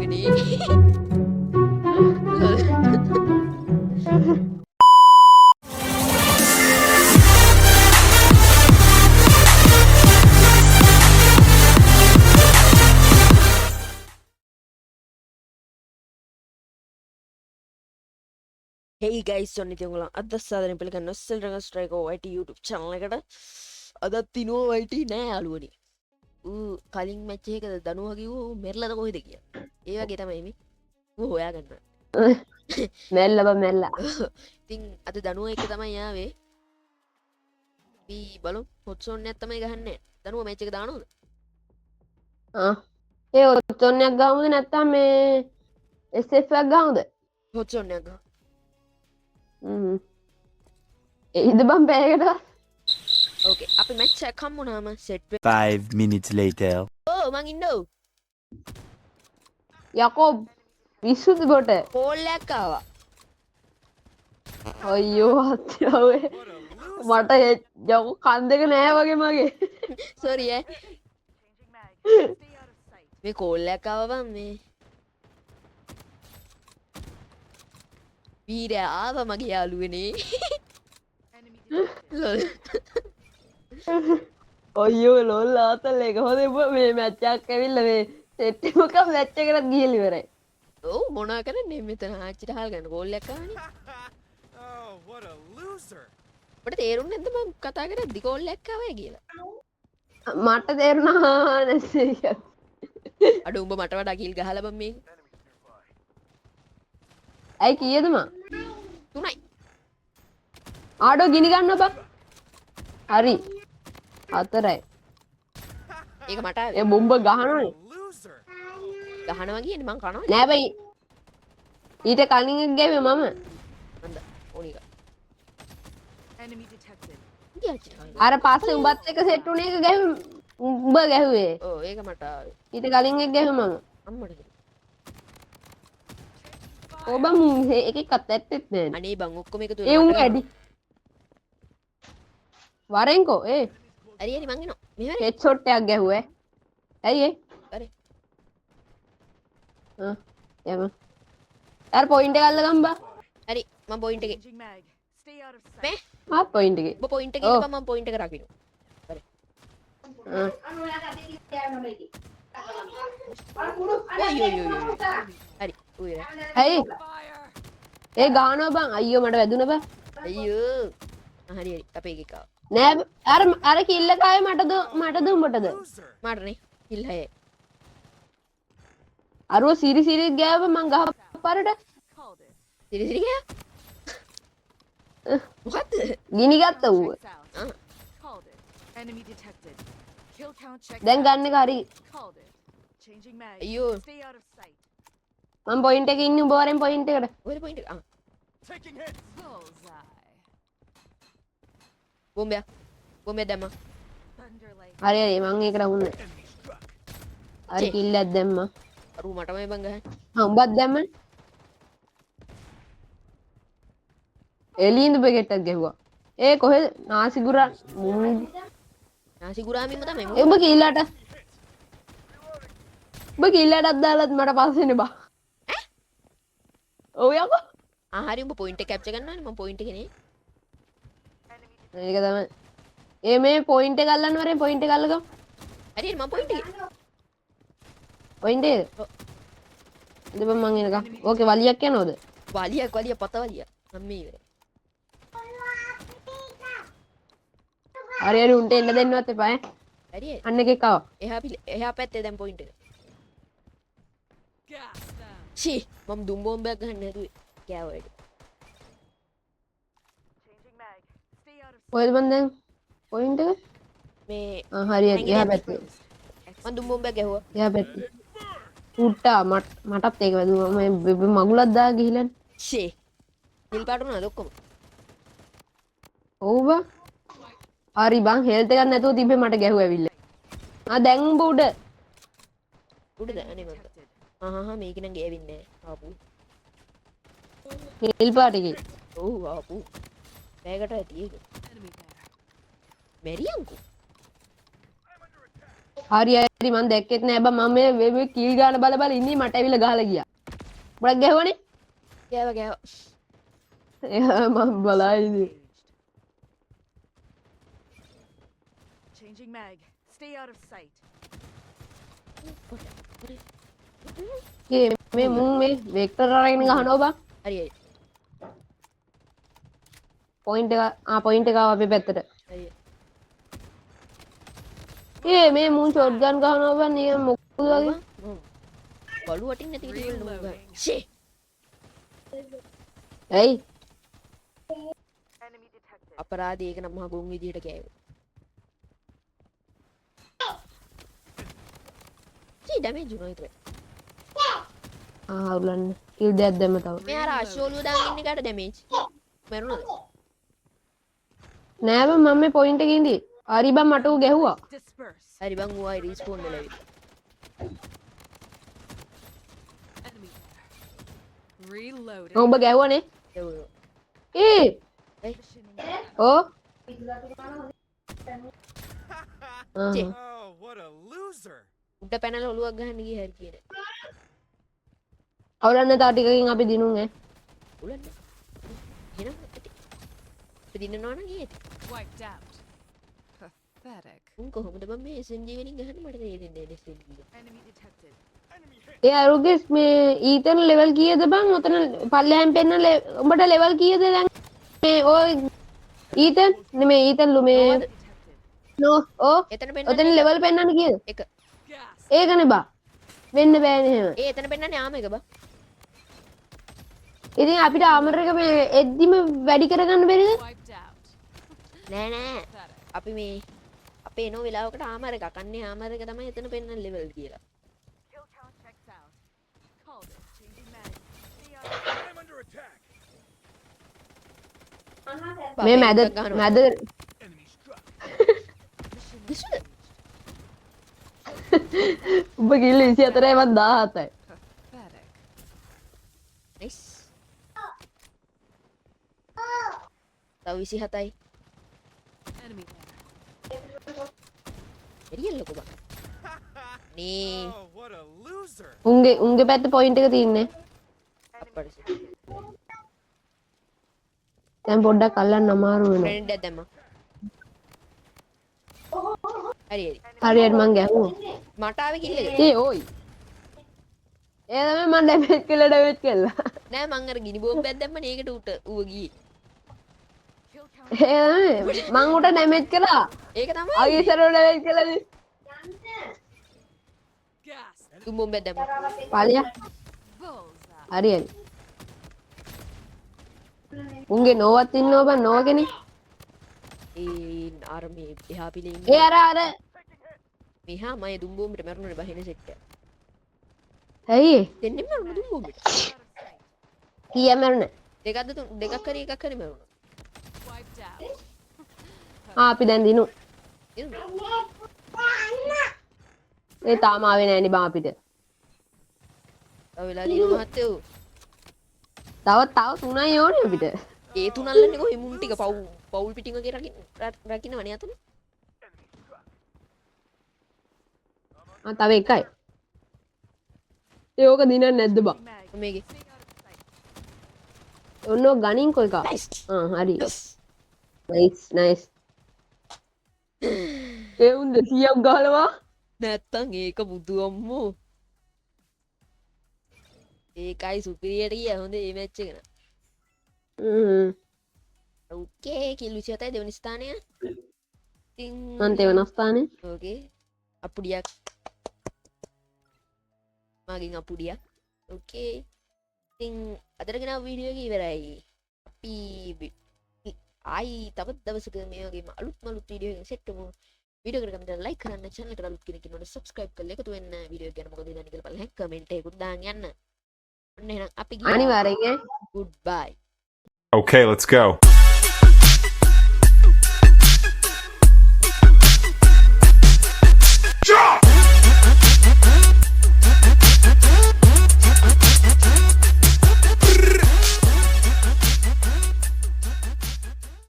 යාළුවනේ. Hey guys, ඔන්න ඉතින් ඔයගොල්ලෝ අද සාදරයෙන් පිළිගන්න ඔස්සල් ඩ්‍රැගන් ස්ට්‍රයිකර් YT YouTube channel එකට. අදත් තිනුව YT නෑ යාළුවනේ. ඌ කලින් මැච් එකකද දනුවා කිව්වා ඌ මෙරළද කොහෙද කියලා. ඒ වගේ තමයි මේ. ඌ හොයාගන්න. මෙල්ල බ මෙල්ල. ඉතින් අද දනුවා එක තමයි ආවේ. අපි බලමු හොට් සෝන් එකක් තමයි ගහන්නේ. දනුවා මැච් එක දානවද? ඒ ඔත්තොන් එකක් ගමුද නැත්නම් මේ SF එකක් ගමුද? හොට් සෝන් එකක් ගහ. ඒද බම් පැයකට. ඕකේ අපි මැච් එක හම්බුනාම සෙට් 5 minutes later. ඕ මං ඉන්නෝ. යකෝ විසුදු කොට. කෝල් එකක් ආවා. අයියෝ අත්‍යාවේ. මට යකෝ කන් දෙක නෑ වගේ මගේ. සෝරි ඈ. මේ කෝල් එකක් ආවා බං මේ. වීරයා ආවා මගේ යාළුවනේ. ලොල්. අයියෝ ලෝල් ආතල් එක හොඳ මේ මැච් එකක් ඇවිල්ලා මේ සෙට් එකක මැච් එකකට ගිහලා ඉවරයි. ඔව් මොනා කරන්නේ මෙතන ආච්චිට හාල් ගන්න කෝල් එකක් ආවනේ. Oh, what a loser. අපිට තේරුන්නේ නැද්ද මම කතා කරද්දි කෝල් එකක් ආවයි කියලා. මට තේරුණා නැසෙයි. අඩ උඹ මට වඩා කිල් ගහලා බම් මේක. ඇයි කීයද මං? 3යි. ආඩෝ ගිනි ගන්න බං. හරි. 4යි. ඒක මට ඒ බොම්බ ගහනවනේ. Loser. ගහනවා කියන්නේ මං කනවා. නෑ බයි. ඊට කලින් එක ගැව්වේ මම. මන්ද ඕනික. Enemy detected. ඉතින් ආච්චිට හාල්. අර පස්සේ උඹත් එක්ක සෙට් වුණ එක ගැහුවේ උඹ ගැහුවේ. ඔව් ඒක මට ආවේ. ඊට කලින් එක ගැහුවේ මම. අම්මට කිව්වා. ඔබ එකක් ඇත්තෙත් නෑ. අනේ බං ඔක්කොම එකතු ඒ උන් ඇඩි. වරෙන්කෝ ඒ හරි හරි මං එනවා. මෙහෙම හෙඩ් ෂොට් එකක් ගැහුවේ. ඇයි ඒ? හරි. එම. අර පොයින්ට් එක අල්ලගම් බා. හරි මම පොයින්ට් එකේ. Changing mag. Stay out of sight. මේ ආ පොයින්ට් එකේ. ඔබ පොයින්ට් එකේ ඉඳපන් මම පොයින්ට් එක රකින්න. හරි. ඔය. හරි. උයර. ඇයි? Fire. ඒ ගහනවා බං. අයියෝ මට වැදුන බා. අයියෝ. හරි හරි අපේ එකේ කාව. නෑ අර කිල්ල කායේ මටද උඹටද? Loser. මාටනේ කිල් හය. අරව සිරි ගෑව මං ගහ පාරට Called it. සිරි සිරි ගියා. මොකද්ද? ගිනි ගත්ත ඌ. Checks out. ආ. Called it. Enemy detected. Kill count check. දැන් ගන්න එක හරි. Called it. Changing mag. අයියෝ. Stay out of sight. මම පොයින්ට් එකේ ඉන්නේ උඹ වරෙන් පොයින්ට් එකට. ඔය පොයින්ට් එක. ආ. Taking hits. Bullseye. බෝම්බයක්. බෝම්බයක් දැම්මා. Thunder light. හරි මං ඒකට වුන්නේ. හරි කිල්ලක් දැම්මා. අරු මටමයි බං ගහන්නේ. උඹත් දැම්ම. එළියින්ද බෙගෙට්ටක් ගැහුවා. ඒ කොහෙද නාසිගුරා නාසි ගුරාමින්ම තමයි ඒ උඹ කිල්ලට උඹ කිල්ලටත් දාලත් මට පස්සෙන්නේ බා. ඔව් යකෝ. ආ හරි උඹ පොයින්ට් එක කැප්චර් කරනවානේ මම පොයින්ට් එකේ නේ. ඒක තමයි. ඒ මේ පොයින්ට් එක අල්ලන්න වරෙන් පොයින්ට් එක අල්ලගමු. හරි හරි මම පොයින්ට් එකේ. පොයින්ට් එක. ඔව්. ඉතින් මං එනකම්. ඕකේ වලියක් යනවද? වලියක් පත වලිය. මම මේ ඉවරයි. හරි හරි උන්ට එන්න දෙන්නවත් එපා ඈ. හරි හරි. අන්න එකෙක් ආවා. එහා පැත්තේ දැන් පොයින්ට් එක. Gas down. ෂී මම දුම් බෝම්බයක් ගහන්න හැදුවේ. කෑවයිද. Changing mag. Stay out of sight. කොහෙද මන් දැන් පොයින්ට් එක? මේ ආ හරි හරි එහා පැත්තේ. මම දුම් බෝම්බයක් ගැහුවා. එහා පැත්තේ. උට්ටා මටත් ඒක වැදුවා. මම මගුලක් දා ගිහිල්ලානේ. ෂී නිල් පාට උනාද ඔක්කොම. ඔව් බා. හරි බං හෙල්ත් එකක් නැතුව තිබ්බේ මට ගැහුවා ඇවිල්ලා. ආ දැන් උඹ උඩ. උඩද අනේ මන්ද. ආහා මේක නම් ගෑවින්නේ නැහැ. ආපු. හෙල් පාට එකේ. ඔව් ආපු. බෑගට ඇති ඒක. Enemy there. මෙරියන්කෝ. හරි හරි මම දැක්කෙත් නෑ බං මම මේ කීල් ගන්න බල බල ඉන්නේ මට ඇවිල්ලා ගහලා ගියා. ගොඩක් ගැහුවනේ. ගෑව එයා මම බලා ඉන්නේ. Changing mag. Stay out of sight. මේ මුන් මේ වෙක්ටර් අරගෙන ගහනවා බං. හරි හරි පොයින්ට් එක පොයින්ට් එක ආව අපේ පැත්තට. හරි මේ මුන් ෂොට් ගන් ගහනවා බං නිකන් මොකද වගේ. බලු වටින් නැති විදිහට වල නෝ ෂේ ඇයි? Enemy detected. අපරාධය ඒක නම් මහ ගොන් විදිහට කෑවේ ෂේ ඩැමේජ් වුණා විතරයි අවුලන්න. කිල් දෙයක් දැම්ම තව. මේ අර අශෝලිය දාගෙන ඉන්න එකට ඩැමේජ් මරුණාද නෑ බං මම මේ පොයින්ට් එකේ ඉඳි. හරි බං මට ඌ ගැහුවා. Disperse. හරි බං ඌයි රිස්පෝන් වෙලා ඉවි Enemy there. Reloading. උඹ ගැහුවනේ. ඒ ඕ ෂේ Oh, what a loser! උඩ පැනලා ඔලුවක් ගහන්න ගියේ හරි කියන අවුලන්න තා ටිකකින් අපි දිනුම් ඈ. උලන්න එහෙනම් ඇති පිටින්නනවා නම් ඒත් Wiped out. Pathetic. උන් කොහොමද බං මේ SMG වලින් ගහන්න මට තේරෙන්නේ නැහැ SMG Enemy detected. ඒ අරුගෙස් මේ ඊතන ලෙවල් කීයද බං? ඔතන පල්ලෙහාන් පෙන්න උඹට ලෙවල් කීයද දැන්? මේ ඔය ඊතන් නෙමෙයි ඊතන්ලු මේ Detected. නෝ ඕ එතන ඔතන පෙන්නන්නේ ලෙවල් පෙන්නන්න කීයද? එක Gas. ඒකනේ බා. වෙන්න බෑනේ එහෙම. ඒ එතන පෙන්නන්නේ ආම එක බං ඉතින් අපිට ආමර එක මේ එද්දිම වැඩි කරගන්න බැරිද? Wiped out. නෑ නෑ Pathetic. අපි මේ අපේ එනෝ වෙලාවකට ආමර එකක් අන්නේ ආමර එක තමයි එතන පෙන්නන ලෙවල් කියලා Kill count checks out. Called it. Changing mag. Stay out of I'm under attack! මේ මැද මැද Enemy struck! කිසිද උඹ කිල්ල 24යි මන් 17යි. Pathetic. නයිස් තව 27යි Enemy there. එරියල්ලකෝ බං නේ Oh, what a loser! උන්ගේ පැත්ත පොයින්ට් එක තියෙන්නේ. අපරස දැන් පොඩ්ඩක් අල්ලන්න අමාරු වෙනවා. ෆ්‍රෙන්ඩ් එක දැම්මා හරි හරි හරියට මං ගැහුවා. මට ආවේ කිල් එක ඒ ඕයි. ඒ තමයි මං ඩැමේජ් කළා. නෑ මං අර ගිනි බෝම්බයක් දැම්මනේ ඒකට උට ඌව ගියේ Kill count. ඒ තමයි මං උට ඩැමේජ් කළා. ඒක තමයි ආගේ ඉස්සරහ ඩැමේජ් කළානේ. Gas. තුන් බෝම්බයක් දැම්මා පාලියා. Bullseye. හරි හරි. උන්ගේ නෝවත් ඉන්නව බං නෝ කෙනෙක්. ඒ අර මේ එහා පිළේ ඉන්න ඒ අර මෙහා මම දුම් බෝම්බෙට මරුණනේ බහින සෙට් එක ඇයි දෙන්නෙම මරුණ දුම් බෝම්බෙට Out of sight. කීයක් මරුණ? දෙකක්ද තුන් දෙකක් හරි එකක් හරි මරුණා Wiped out. අපි දැන් දිනු. එන්න ඒ තාම ආවේ නෑනේ බං අපිට. තව වෙලා දිනු මහත්තයෝ තව 3යි ඕනේ අපිට. ඒ තුනල්ලන්නේ කොහේ මුන් ටික පවුල් පිටින් වගේ රකින්නවනේ අතන තව එකයි. ඒක දිනන්නේ නැද්ද බං? Mag. මේකේ Stay out of sight. ඔන්න ගණින් කොයි එකක්. නයිස් හරි. නයිස්. ඒ උන් 200ක් ගහලවා. නැත්තම් ඒක බුදු අම්මෝ ඒකයි සුපිරියට ගියා හොඳ මේ මැච් එක න ඕකේ කිල් 27යි දෙවෙනි ස්ථානය ඉතින් මන් තෙවන ස්ථානේ. ඕකේ අපුඩියක් මගෙන් අපුඩියක් ඕකේ ඉතින් අදට ගෙනාව වීඩියෝ එක ඉවරයි අපි ආයි තවත් දවසක මේ වගේම අලුත් වීඩියෝ එකකින් සෙට් වෙමු වීඩියෝ එකට කැමති නම් ලයික් කරන්න channel එකට අලුත් කෙනෙක් ඉන්නවනේ subscribe කරලා එකතු වෙන්න වීඩියෝ එක ගැන මොකද හිතන්නේ කියලා බලන්න කමෙන්ට් එකකුත් දාන්න යන්න ඔන්න එහෙනම් අපි ගියා අනිවාර්යෙන් goodbye Okay, let's go.